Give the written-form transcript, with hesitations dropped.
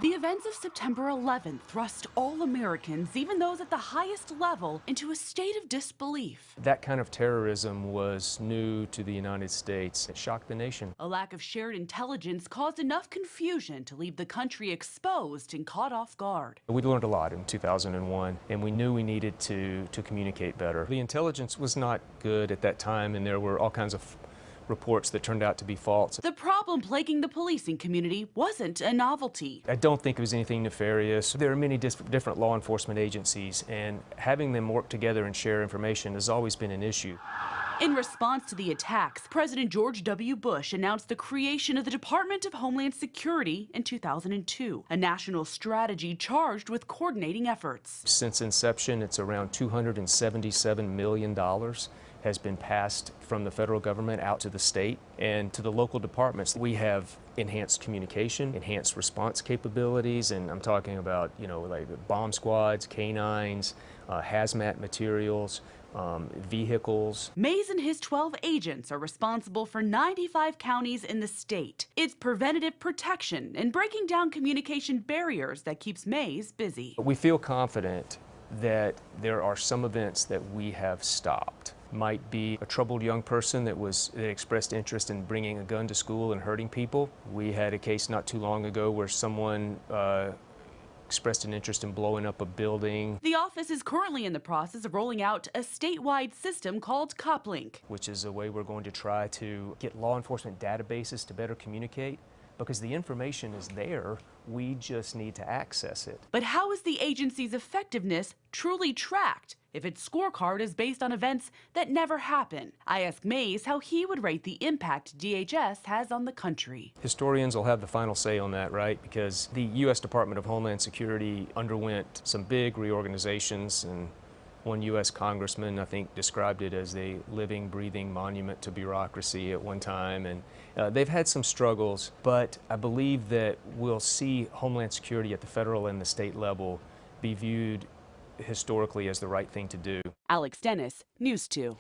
The events of September 11th thrust all Americans, even those at the highest level, into a state of disbelief. That kind of terrorism was new to the United States. It shocked the nation. A lack of shared intelligence caused enough confusion to leave the country exposed and caught off guard. We learned a lot in 2001, and we knew we needed to communicate better. The intelligence was not good at that time, and there were all kinds of reports that turned out to be false. The problem plaguing the policing community wasn't a novelty. I don't think it was anything nefarious. There are many different law enforcement agencies, and having them work together and share information has always been an issue. In response to the attacks, President George W. Bush announced the creation of the Department of Homeland Security in 2002, a national strategy charged with coordinating efforts. Since inception, it's around $277 million has been passed from the federal government out to the state and to the local departments. We have enhanced communication, enhanced response capabilities, and I'm talking about, like bomb squads, canines, hazmat materials, vehicles. Mays and his 12 agents are responsible for 95 counties in the state. It's preventative protection and breaking down communication barriers that keeps Mays busy. We feel confident that there are some events that we have stopped. Might be a troubled young person that expressed interest in bringing a gun to school and hurting people. We had a case not too long ago where someone expressed an interest in blowing up a building. The office is currently in the process of rolling out a statewide system called COPLINK, which is a way we're going to try to get law enforcement databases to better communicate, because the information is there, we just need to access it. But how is the agency's effectiveness truly tracked if its scorecard is based on events that never happen? I asked Mays how he would rate the impact DHS has on the country. Historians will have the final say on that, right? Because the U.S. Department of Homeland Security underwent some big reorganizations, and one U.S. congressman, I think, described it as a living, breathing monument to bureaucracy at one time. And they've had some struggles, but I believe that we'll see Homeland Security at the federal and the state level be viewed historically as the right thing to do. Alex Dennis, News 2.